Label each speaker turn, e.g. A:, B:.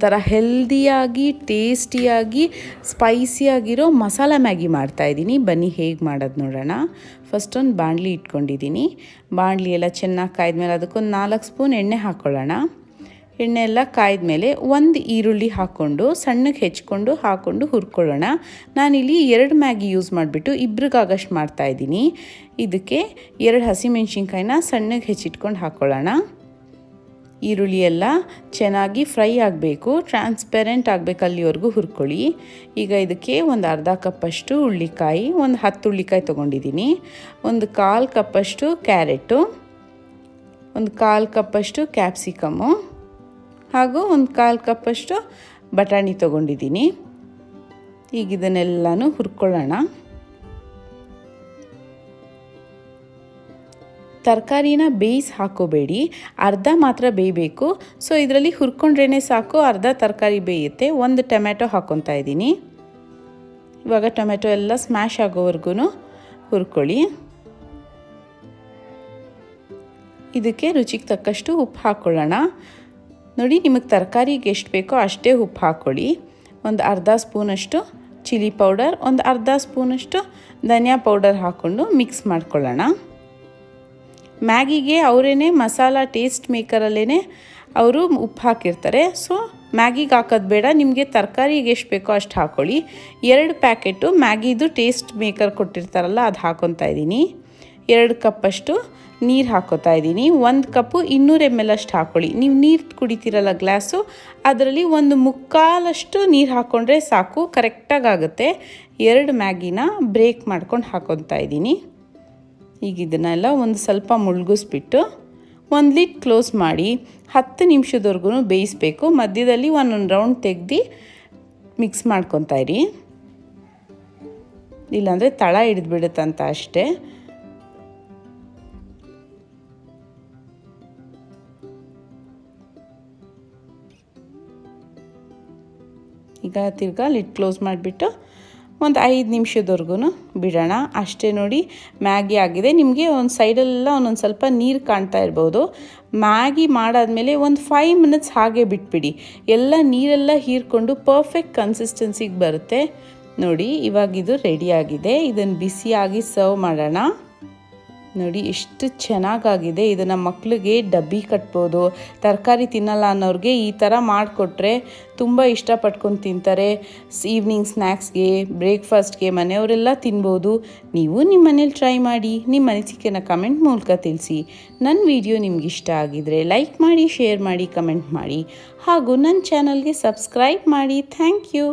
A: ಒಂಥರ ಹೆಲ್ದಿಯಾಗಿ ಟೇಸ್ಟಿಯಾಗಿ ಸ್ಪೈಸಿಯಾಗಿರೋ ಮಸಾಲ ಮ್ಯಾಗಿ ಮಾಡ್ತಾಯಿದ್ದೀನಿ. ಬನ್ನಿ ಹೇಗೆ ಮಾಡೋದು ನೋಡೋಣ. ಫಸ್ಟ್ ಒಂದು ಬಾಣಲಿ ಇಟ್ಕೊಂಡಿದ್ದೀನಿ. ಬಾಣಲಿ ಎಲ್ಲ ಚೆನ್ನಾಗಿ ಕಾಯ್ದ್ಮೇಲೆ ಅದಕ್ಕೊಂದು 4 ಸ್ಪೂನ್ ಎಣ್ಣೆ ಹಾಕ್ಕೊಳ್ಳೋಣ. ಎಣ್ಣೆ ಎಲ್ಲ ಕಾಯ್ದ್ಮೇಲೆ ಒಂದು ಈರುಳ್ಳಿ ಹಾಕ್ಕೊಂಡು ಸಣ್ಣಗೆ ಹಾಕ್ಕೊಂಡು ಹುರ್ಕೊಳ್ಳೋಣ. ನಾನಿಲ್ಲಿ 2 ಮ್ಯಾಗಿ ಯೂಸ್ ಮಾಡಿಬಿಟ್ಟು ಇಬ್ರಿಗಾಗಷ್ಟು ಮಾಡ್ತಾಯಿದ್ದೀನಿ. ಇದಕ್ಕೆ 2 ಹಸಿಮೆಣ್ಸಿನ್ಕಾಯಿನ ಸಣ್ಣಗೆ ಹೆಚ್ಚಿಟ್ಕೊಂಡು ಹಾಕ್ಕೊಳ್ಳೋಣ. ಈರುಳ್ಳಿ ಎಲ್ಲ ಚೆನ್ನಾಗಿ ಫ್ರೈ ಆಗಬೇಕು, ಟ್ರಾನ್ಸ್ಪೆರೆಂಟ್ ಆಗಬೇಕು, ಅಲ್ಲಿವರೆಗೂ ಹುರ್ಕೊಳ್ಳಿ. ಈಗ ಇದಕ್ಕೆ ಒಂದು ಅರ್ಧ ಕಪ್ಪಷ್ಟು ಹುಳ್ಳಿಕಾಯಿ, ಒಂದು 10 ಹುಳ್ಳಿಕಾಯಿ ತೊಗೊಂಡಿದ್ದೀನಿ, ಒಂದು 1/4 ಕಪ್ಪಷ್ಟು ಕ್ಯಾರೆಟು, ಒಂದು 1/4 ಕಪ್ಪಷ್ಟು ಕ್ಯಾಪ್ಸಿಕಮ್ಮು ಹಾಗೂ ಒಂದು 1/4 ಕಪ್ಪಷ್ಟು ಬಟಾಣಿ ತೊಗೊಂಡಿದ್ದೀನಿ. ಈಗ ಇದನ್ನೆಲ್ಲನೂ ಹುರ್ಕೊಳ್ಳೋಣ. ತರಕಾರಿನ ಬೇಯಿಸಿ ಹಾಕೋಬೇಡಿ, ಅರ್ಧ ಮಾತ್ರ ಬೇಯಬೇಕು. ಸೊ ಇದರಲ್ಲಿ ಹುರ್ಕೊಂಡ್ರೇ ಸಾಕು, ಅರ್ಧ ತರಕಾರಿ ಬೇಯುತ್ತೆ. ಒಂದು ಟೊಮೆಟೊ ಹಾಕ್ಕೊತಾ ಇದ್ದೀನಿ. ಇವಾಗ ಟೊಮೆಟೊ ಎಲ್ಲ ಸ್ಮ್ಯಾಶ್ ಆಗೋವರೆಗೂ ಹುರ್ಕೊಳ್ಳಿ. ಇದಕ್ಕೆ ರುಚಿಗೆ ತಕ್ಕಷ್ಟು ಉಪ್ಪು ಹಾಕ್ಕೊಳ್ಳೋಣ. ನೋಡಿ, ನಿಮಗೆ ತರಕಾರಿಗೆ ಎಷ್ಟು ಬೇಕೋ ಅಷ್ಟೇ ಉಪ್ಪು ಹಾಕ್ಕೊಳ್ಳಿ. ಒಂದು ಅರ್ಧ ಸ್ಪೂನಷ್ಟು ಚಿಲ್ಲಿ ಪೌಡರ್, ಒಂದು ಅರ್ಧ ಸ್ಪೂನಷ್ಟು ಧನಿಯಾ ಪೌಡರ್ ಹಾಕ್ಕೊಂಡು ಮಿಕ್ಸ್ ಮಾಡ್ಕೊಳ್ಳೋಣ. ಮ್ಯಾಗಿಗೆ ಅವರೇನೆ ಮಸಾಲ ಟೇಸ್ಟ್ ಮೇಕರಲ್ಲೇ ಅವರು ಉಪ್ಪು ಹಾಕಿರ್ತಾರೆ. ಸೊ ಮ್ಯಾಗಿಗೆ ಹಾಕೋದು ಬೇಡ, ನಿಮಗೆ ತರಕಾರಿಗೆ ಎಷ್ಟು ಬೇಕೋ ಅಷ್ಟು ಹಾಕ್ಕೊಳ್ಳಿ. 2 ಪ್ಯಾಕೆಟು ಮ್ಯಾಗಿದು ಟೇಸ್ಟ್ ಮೇಕರ್ ಕೊಟ್ಟಿರ್ತಾರಲ್ಲ ಅದು ಹಾಕ್ಕೊತಾ ಇದ್ದೀನಿ. 2 ಕಪ್ಪಷ್ಟು ನೀರು ಹಾಕ್ಕೋತಾ ಇದ್ದೀನಿ. 1 ಕಪ್ಪು 200 ml ಅಷ್ಟು ಹಾಕ್ಕೊಳ್ಳಿ. ನೀವು ನೀರು ಕುಡಿತೀರಲ್ಲ ಗ್ಲಾಸು, ಅದರಲ್ಲಿ 1/4 ನೀರು ಹಾಕ್ಕೊಂಡ್ರೆ ಸಾಕು, ಕರೆಕ್ಟಾಗಿ ಆಗುತ್ತೆ. 2 ಮ್ಯಾಗಿನ ಬ್ರೇಕ್ ಮಾಡ್ಕೊಂಡು ಹಾಕ್ಕೊತಾ ಇದ್ದೀನಿ. ಈಗ ಇದನ್ನೆಲ್ಲ ಒಂದು ಸ್ವಲ್ಪ ಮುಳುಗಿಸ್ಬಿಟ್ಟು ಒಂದು ಲಿಡ್ ಕ್ಲೋಸ್ ಮಾಡಿ 10 ನಿಮಿಷದವರೆಗೂ ಬೇಯಿಸಬೇಕು. ಮಧ್ಯದಲ್ಲಿ ಒಂದೊಂದು ರೌಂಡ್ ತೆಗ್ದು ಮಿಕ್ಸ್ ಮಾಡ್ಕೊತಾ ಇರಿ, ಇಲ್ಲಾಂದರೆ ತಳ ಹಿಡಿದ್ಬಿಡುತ್ತಂತ ಅಷ್ಟೇ. ಈಗ ತಿರ್ಗಾ ಲಿಡ್ ಕ್ಲೋಸ್ ಮಾಡಿಬಿಟ್ಟು ಒಂದು 5 ನಿಮಿಷದವರೆಗೂ ಬಿಡೋಣ. ಅಷ್ಟೇ. ನೋಡಿ, ಮ್ಯಾಗಿ ಆಗಿದೆ. ನಿಮಗೆ ಒಂದು ಸೈಡೆಲ್ಲ ಒಂದೊಂದು ಸ್ವಲ್ಪ ನೀರು ಕಾಣ್ತಾ ಇರ್ಬೋದು. ಮ್ಯಾಗಿ ಮಾಡಾದಮೇಲೆ ಒಂದು 5 ಮಿನಿಟ್ಸ್ ಹಾಗೆ ಬಿಟ್ಬಿಡಿ, ಎಲ್ಲ ನೀರೆಲ್ಲ ಹೀರ್ಕೊಂಡು ಪರ್ಫೆಕ್ಟ್ ಕನ್ಸಿಸ್ಟೆನ್ಸಿಗೆ ಬರುತ್ತೆ. ನೋಡಿ, ಇವಾಗಿದು ರೆಡಿಯಾಗಿದೆ. ಇದನ್ನು ಬಿಸಿಯಾಗಿ ಸರ್ವ್ ಮಾಡೋಣ. ನೋಡಿ ಎಷ್ಟು ಚೆನ್ನಾಗಾಗಿದೆ. ಇದನ್ನು ಮಕ್ಕಳಿಗೆ ಡಬ್ಬಿ ಕಟ್ಬೋದು. ತರಕಾರಿ ತಿನ್ನಲ್ಲ ಅನ್ನೋರಿಗೆ ಈ ಥರ ಮಾಡಿಕೊಟ್ರೆ ತುಂಬ ಇಷ್ಟಪಟ್ಕೊಂಡು ತಿಂತಾರೆ. ಈವ್ನಿಂಗ್ ಸ್ನ್ಯಾಕ್ಸ್ಗೆ, ಬ್ರೇಕ್ಫಾಸ್ಟ್ಗೆ ಮನೆಯವರೆಲ್ಲ ತಿನ್ಬೋದು. ನೀವು ನಿಮ್ಮ ಮನೇಲಿ ಟ್ರೈ ಮಾಡಿ. ನಿಮ್ಮ ಅನಿಸಿಕೆನ ಕಮೆಂಟ್ ಮೂಲಕ ತಿಳಿಸಿ. ನನ್ನ ವಿಡಿಯೋ ನಿಮ್ಗೆ ಇಷ್ಟ ಆಗಿದರೆ ಲೈಕ್ ಮಾಡಿ, ಶೇರ್ ಮಾಡಿ, ಕಮೆಂಟ್ ಮಾಡಿ ಹಾಗೂ ನನ್ನ ಚಾನಲ್ಗೆ ಸಬ್ಸ್ಕ್ರೈಬ್ ಮಾಡಿ. Thank you.